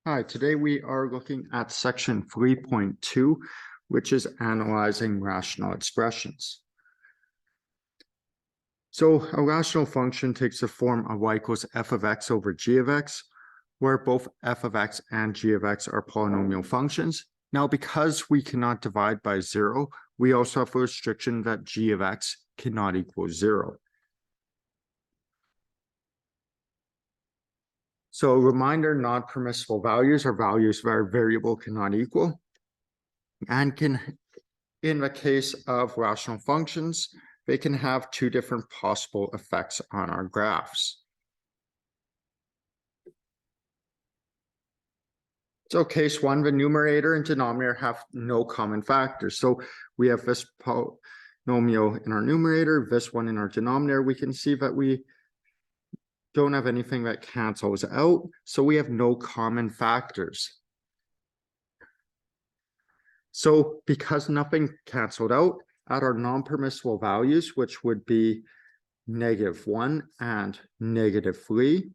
Hi, today we are looking at section 3.2, which is analyzing rational expressions. So a rational function takes the form of y equals f of x over g of x, where both f of x and g of x are polynomial functions. Now, because we cannot divide by 0, we also have a restriction that g of x cannot equal 0. So a reminder, non-permissible values are values where a variable cannot equal, and can, in the case of rational functions, they can have two different possible effects on our graphs. So case one, the numerator and denominator have no common factors. So we have this polynomial in our numerator, this one in our denominator. We can see that we don't have anything that cancels out, so we have no common factors. So because nothing canceled out, at our non-permissible values, which would be -1 and -3,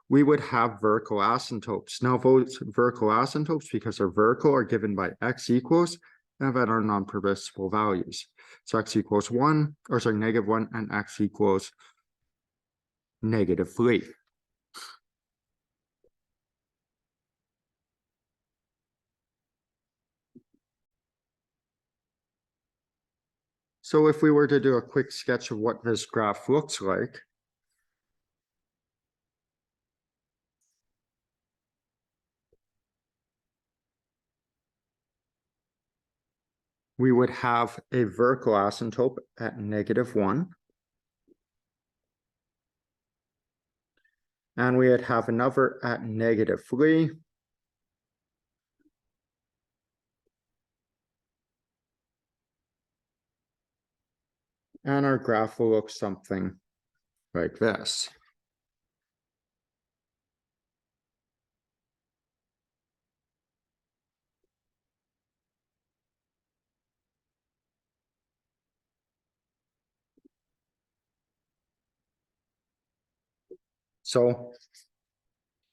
we would have vertical asymptotes. Now those vertical asymptotes, because they're vertical, are given by x equals and at our non-permissible values. So x equals 1, or sorry, -1, and x equals -3. So if we were to do a quick sketch of what this graph looks like, we would have a vertical asymptote at -1. And we would have another at -3. And our graph will look something like this. So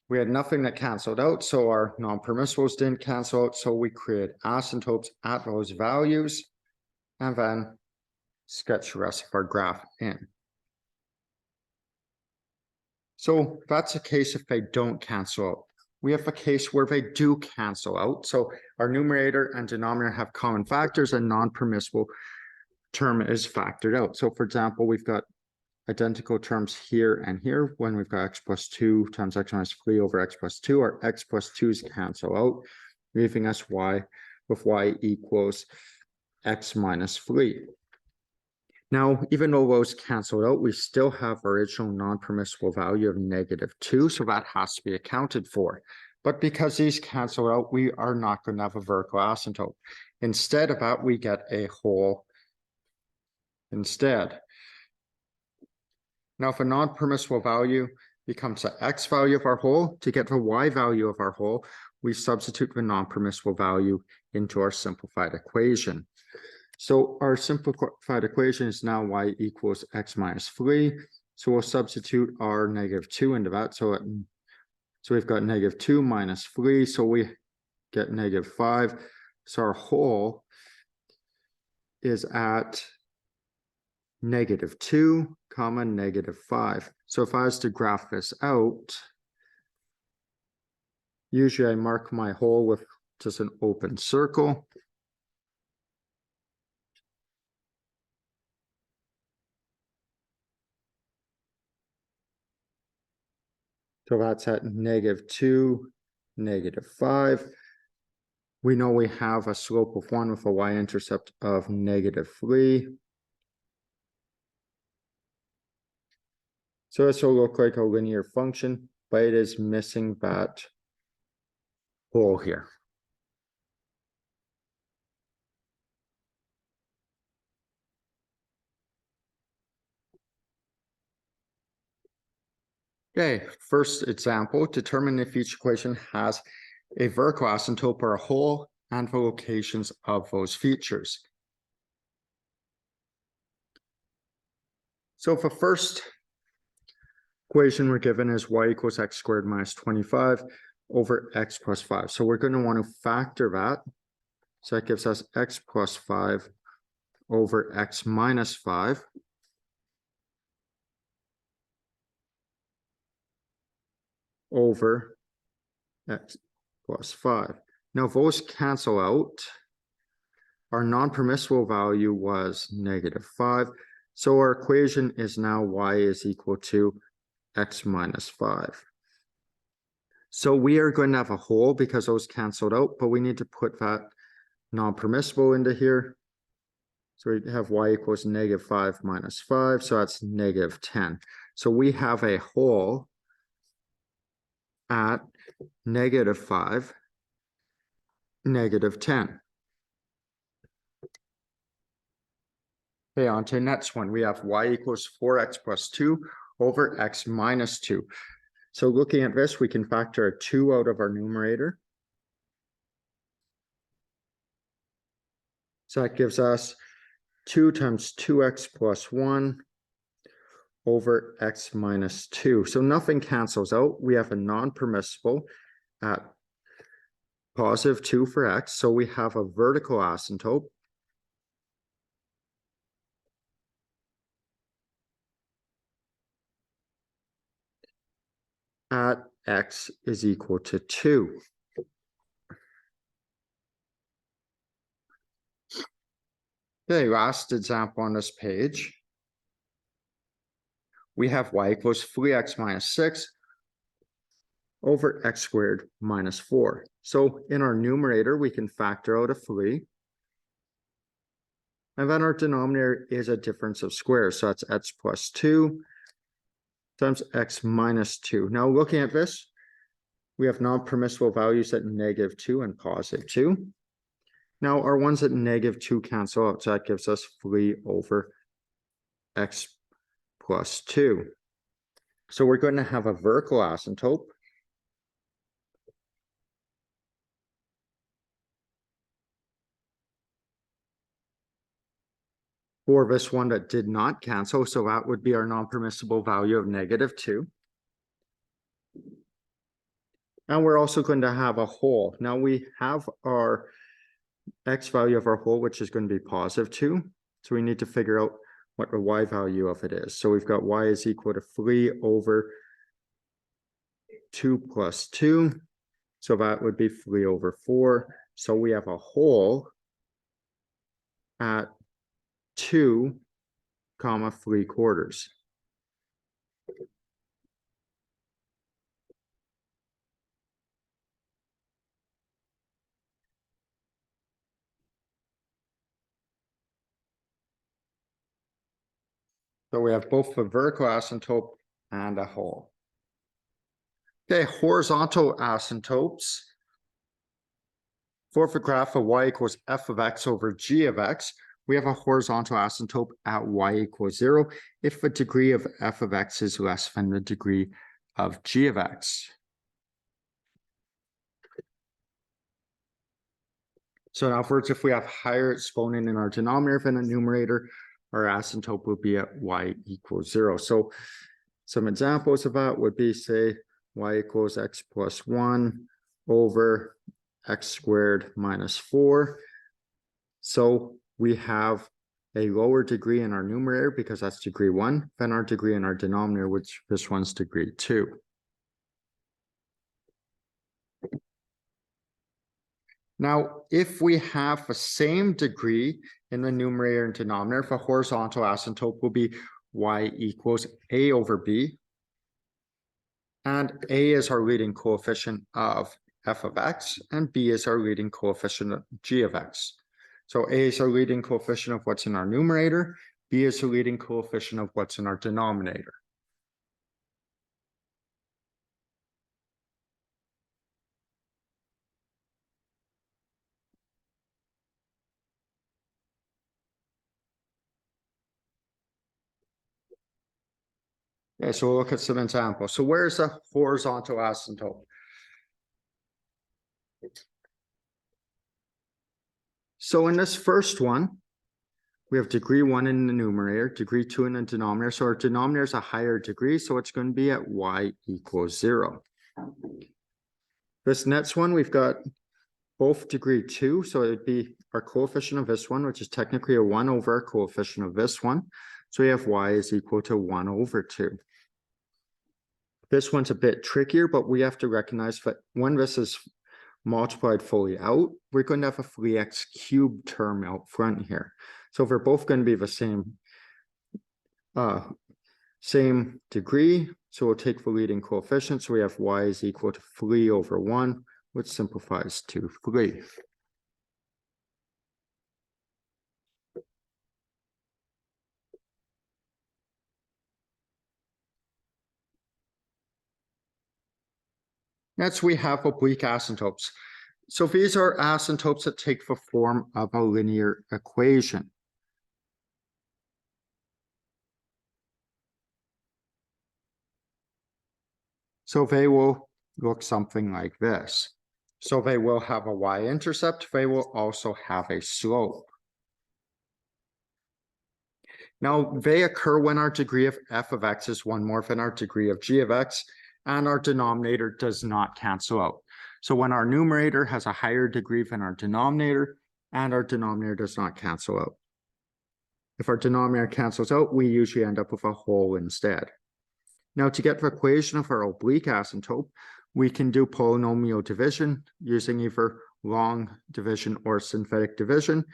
we had nothing that canceled out, so our non-permissibles didn't cancel out, so we create asymptotes at those values, and then sketch the rest of our graph in. So that's a case if they don't cancel out. We have a case where they do cancel out. So our numerator and denominator have common factors, and non-permissible term is factored out. So for example, we've got identical terms here and here. When we've got x plus 2 times x minus 3 over x plus 2, our x plus 2's cancel out, leaving us y with y equals x minus 3. Now, even though those canceled out, we still have our original non-permissible value of -2, so that has to be accounted for. But because these cancel out, we are not going to have a vertical asymptote. Instead of that, we get a whole instead. Now, if a non-permissible value becomes the x value of our whole, to get the y value of our whole, we substitute the non-permissible value into our simplified equation. So our simplified equation is now y equals x minus 3. So we'll substitute our -2 into that. So we've got -2 minus 3. So we get -5. So our whole is at -2, -5. So if I was to graph this out, usually I mark my whole with just an open circle. So that's at -2, -5. We know we have a slope of 1 with a y-intercept of -3. So this will look like a linear function, but it is missing that whole here. Okay, first example, determine if each equation has a vertical asymptote or a whole and the locations of those features. So if the first equation we're given is y equals x squared minus 25, over x plus 5. So we're going to want to factor that. So that gives us x plus 5 over x minus 5. Over x plus 5. Now those cancel out. Our non-permissible value was -5. So our equation is now y is equal to x minus 5. So we are going to have a whole because those canceled out, but we need to put that non-permissible into here. So we have y equals -5 minus 5, so that's -10. So we have a whole at -5, -10. Okay, on to the next one. We have y equals 4x plus 2 over x minus 2. So looking at this, we can factor a 2 out of our numerator. So that gives us 2 times 2x plus 1 over x minus 2. So nothing cancels out. We have a non-permissible at +2 for x. So we have a vertical asymptote. At x is equal to 2. Okay, last example on this page. We have y equals 3x minus 6 over x squared minus 4. So in our numerator, we can factor out a 3. And then our denominator is a difference of squares. So that's x plus 2 times x minus 2. Now looking at this, we have non-permissible values at -2 and +2. Now our ones at -2 cancel out, so that gives us 3 over x plus 2. So we're going to have a vertical asymptote. For this one that did not cancel, so that would be our non-permissible value of -2. And we're also going to have a whole. Now we have our x value of our whole, which is going to be +2. So we need to figure out what the y value of it is. So we've got y is equal to 3 over 2 plus 2. So that would be 3 over 4. So we have a whole at 2, 3/4. So we have both a vertical asymptote and a whole. Okay, horizontal asymptotes. For the graph of y equals f of x over g of x, we have a horizontal asymptote at y equals 0 if the degree of f of x is less than the degree of g of x. So in other words, if we have higher exponent in our denominator than the numerator, our asymptote will be at y equals 0. So some examples of that would be, say, y equals x plus 1 over x squared minus 4. So we have a lower degree in our numerator because that's degree 1 than our degree in our denominator, which this one's degree 2. Now, if we have the same degree in the numerator and denominator, the horizontal asymptote will be y equals a over b. And a is our leading coefficient of f of x, and b is our leading coefficient of g of x. So a is our leading coefficient of what's in our numerator, b is the leading coefficient of what's in our denominator. Okay, so we'll look at some examples. So where's the horizontal asymptote? So in this first one, we have degree 1 in the numerator, degree 2 in the denominator. So our denominator is a higher degree, so it's going to be at y equals 0. This next one, we've got both degree 2, so it would be our coefficient of this one, which is technically a 1 over our coefficient of this one. So we have y is equal to 1 over 2. This one's a bit trickier, but we have to recognize that when this is multiplied fully out, we're going to have a 3x cubed term out front here. So they're both going to be the same degree. So we'll take the leading coefficient. So we have y is equal to 3 over 1, which simplifies to 3. Next, we have oblique asymptotes. So these are asymptotes that take the form of a linear equation. So they will look something like this. So they will have a y-intercept. They will also have a slope. Now, they occur when our degree of f of x is 1 more than our degree of g of x, and our denominator does not cancel out. So when our numerator has a higher degree than our denominator, and our denominator does not cancel out. If our denominator cancels out, we usually end up with a whole instead. Now, to get the equation of our oblique asymptote, we can do polynomial division using either long division or synthetic division.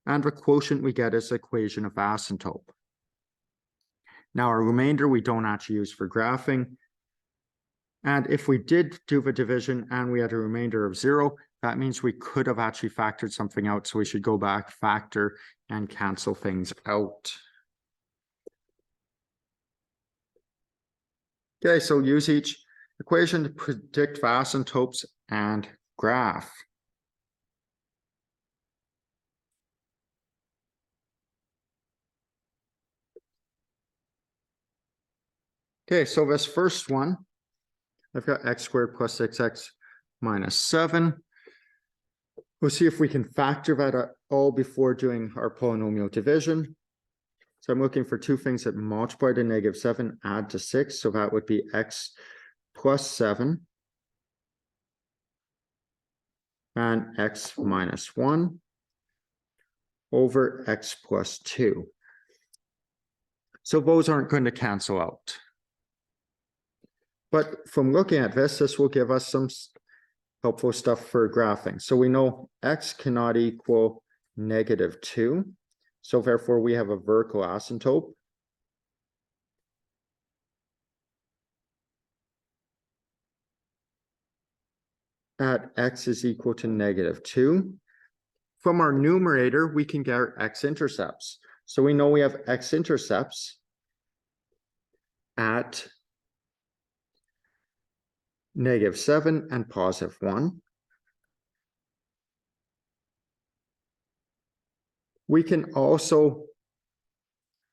And the quotient we get is the equation of asymptote. Now, our remainder we don't actually use for graphing. And if we did do the division and we had a remainder of 0, that means we could have actually factored something out. So we should go back, factor, and cancel things out. Okay, so use each equation to predict the asymptotes and graph. Okay, so this first one, I've got x squared plus 6x minus 7. We'll see if we can factor that all before doing our polynomial division. So I'm looking for two things that multiply to -7, add to 6. So that would be x plus 7 and x minus 1 over x plus 2. So those aren't going to cancel out. But from looking at this will give us some helpful stuff for graphing. So we know x cannot equal -2. So therefore we have a vertical asymptote. At x is equal to -2. From our numerator, we can get our x-intercepts. So we know we have x-intercepts at -7 and +1. We can also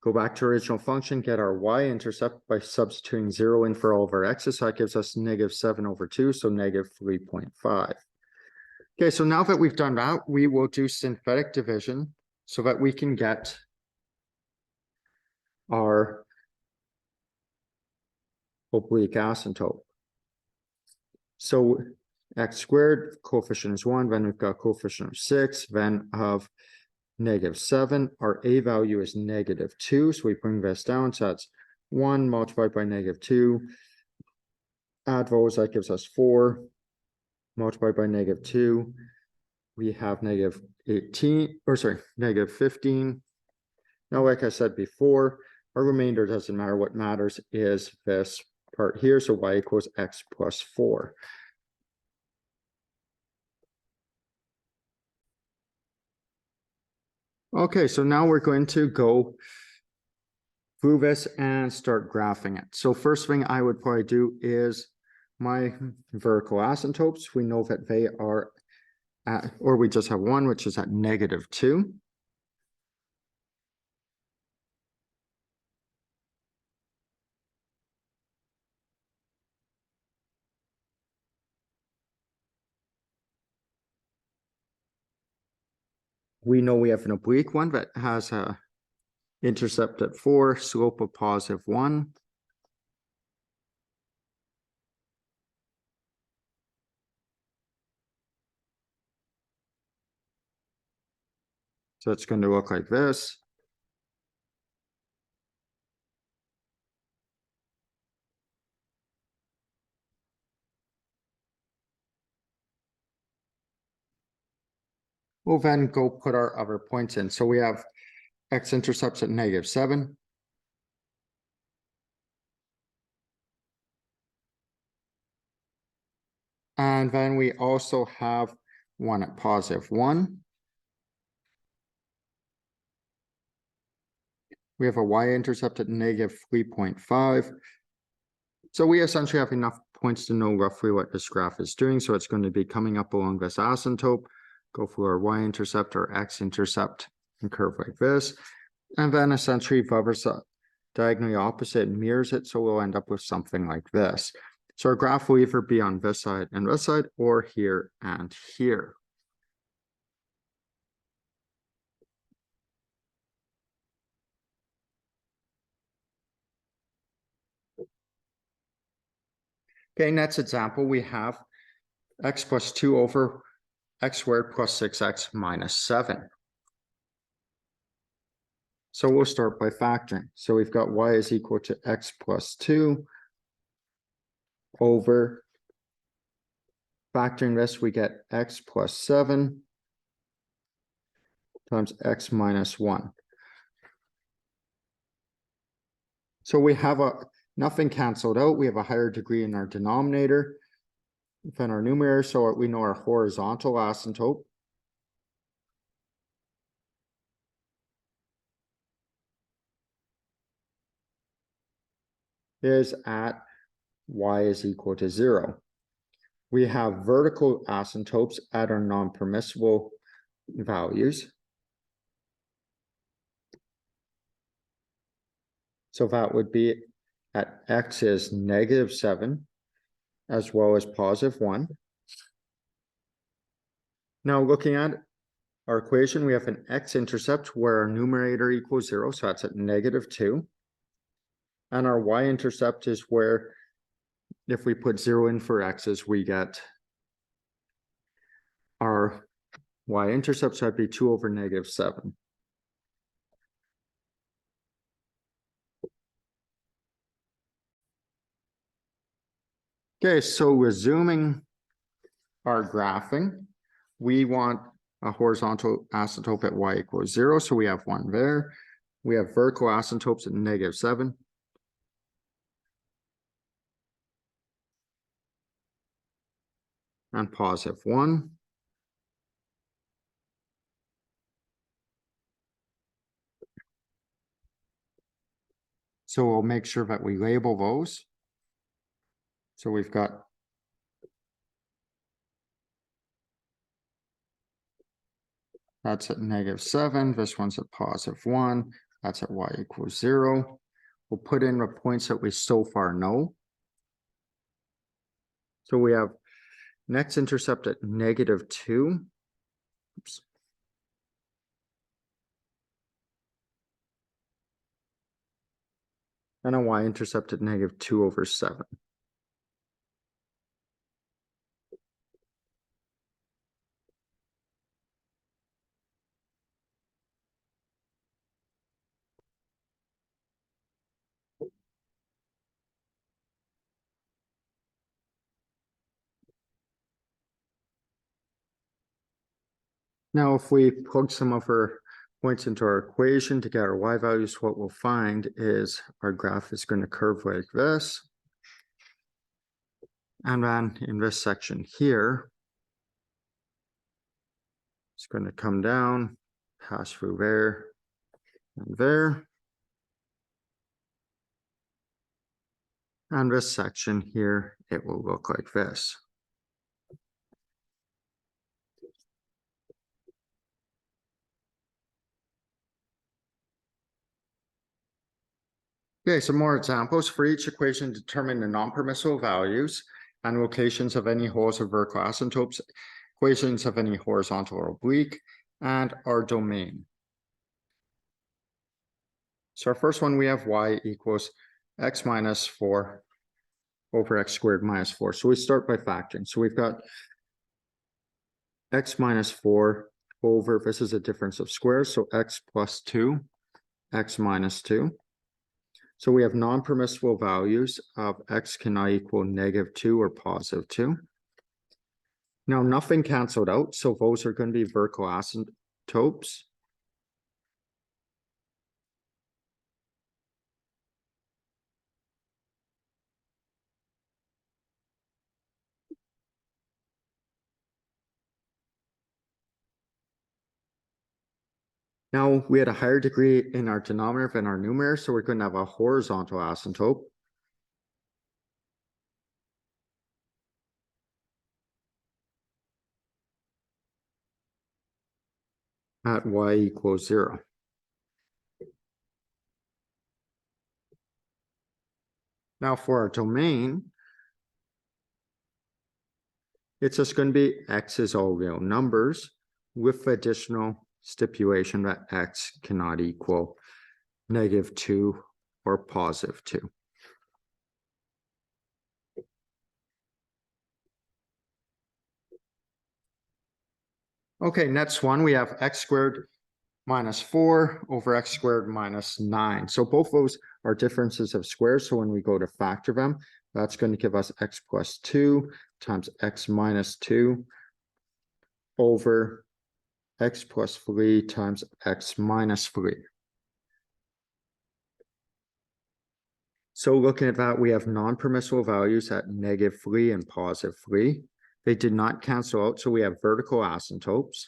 go back to original function, get our y-intercept by substituting 0 in for all of our x's. So that gives us -7 over 2, so -3.5. Okay, so now that we've done that, we will do synthetic division so that we can get our oblique asymptote. So x squared, coefficient is 1, then we've got coefficient of 6, then of -7. Our a value is -2, so we bring this down, so that's 1 multiplied by -2. Add those, that gives us 4. Multiplied by -2, we have -15. Now, like I said before, our remainder doesn't matter. What matters is this part here, so y equals x plus 4. Okay, so now we're going to go through this and start graphing it. So first thing I would probably do is my vertical asymptotes. We know that they are at, or we just have one, which is at -2. We know we have an oblique one that has a intercept at 4, slope of +1. So it's going to look like this. We'll then go put our other points in. So we have x-intercepts at -7. And then we also have one at +1. We have a y-intercept at -3.5. So we essentially have enough points to know roughly what this graph is doing. So it's going to be coming up along this asymptote, go through our y-intercept or x-intercept and curve like this. And then essentially the other side, diagonally opposite, mirrors it. So we'll end up with something like this. So our graph will either be on this side and this side, or here and here. Okay, next example, we have x plus 2 over x squared plus 6x minus 7. So we'll start by factoring. So we've got y is equal to x plus 2 over, factoring this, we get x plus 7 times x minus 1. So we have nothing canceled out. We have a higher degree in our denominator than our numerator. So we know our horizontal asymptote is at y is equal to 0. We have vertical asymptotes at our non-permissible values. So that would be at x is -7 as well as +1. Now looking at our equation, we have an x-intercept where our numerator equals 0, so that's at -2. And our y-intercept is where if we put 0 in for x's, we get our y-intercept, so that'd be 2 over -7. Okay, so resuming our graphing, we want a horizontal asymptote at y equals 0, so we have one there. We have vertical asymptotes at -7. And +1. So we'll make sure that we label those. So we've got that's at -7. This one's at +1. That's at y equals 0. We'll put in the points that we so far know. So we have next intercept at -2. Oops. And a y-intercept at -2 over 7. Now, if we plug some of our points into our equation to get our y values, what we'll find is our graph is going to curve like this. And then in this section here, it's going to come down, pass through there and there. And this section here, it will look like this. Okay, some more examples. For each equation, determine the non-permissible values and locations of any holes or vertical asymptotes, equations of any horizontal or oblique, and our domain. So our first one, we have y equals x minus 4 over x squared minus 4. So we start by factoring. So we've got x minus 4 over, this is a difference of squares, so x plus 2, x minus 2. So we have non-permissible values of x cannot equal -2 or +2. Now nothing canceled out, so those are going to be vertical asymptotes. Now we had a higher degree in our denominator than our numerator, so we're going to have a horizontal asymptote. At y equals 0. Now for our domain, it's just going to be x is all real numbers with additional stipulation that x cannot equal -2 or +2. Okay, next one, we have x squared minus 4 over x squared minus 9. So both those are differences of squares. So when we go to factor them, that's going to give us x plus 2 times x minus 2 over x plus 3 times x minus 3. So looking at that, we have non-permissible values at -3 and +3. They did not cancel out, so we have vertical asymptotes.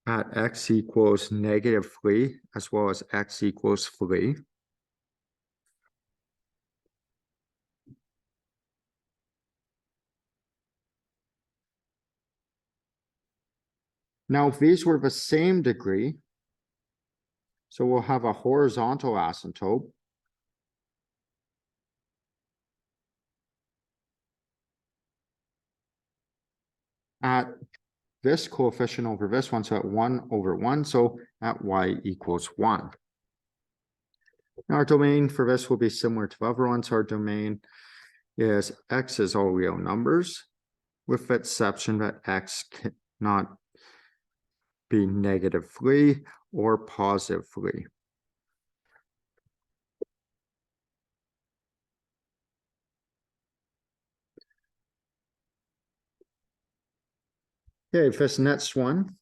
At x equals -3 as well as x equals 3. Now, if these were the same degree, so we'll have a horizontal asymptote. At this coefficient over this one, so at 1 over 1, so at y equals 1. Now our domain for this will be similar to the other ones. Our domain is x is all real numbers, with the exception that x cannot be -3 or +3. Okay, this next one,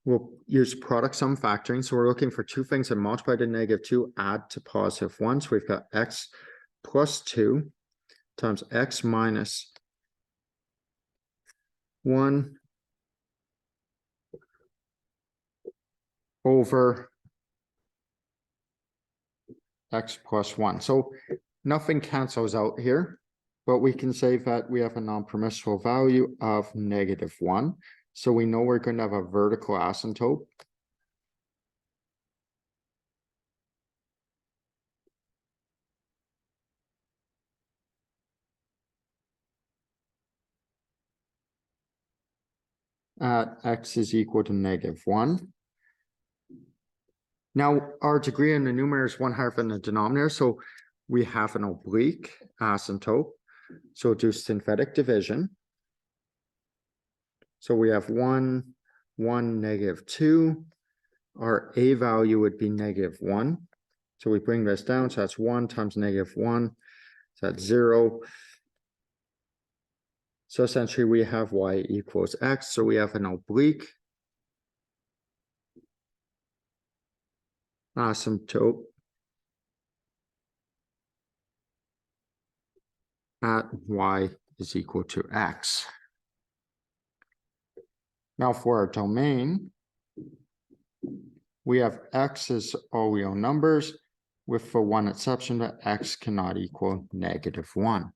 we'll use product sum factoring. So we're looking for two things that multiply to -2, add to +1. So we've got x plus 2 times x minus 1 over x plus 1. So nothing cancels out here, but we can say that we have a non-permissible value of -1. So we know we're going to have a vertical asymptote. At x is equal to -1. Now, our degree in the numerator is 1 higher than the denominator, so we have an oblique asymptote. So do synthetic division. So we have 1, 1, -2. Our a value would be -1. So we bring this down, so that's 1 times -1, so that's 0. So essentially we have y equals x, so we have an oblique asymptote at y is equal to x. Now for our domain, we have x is all real numbers with the one exception that x cannot equal -1.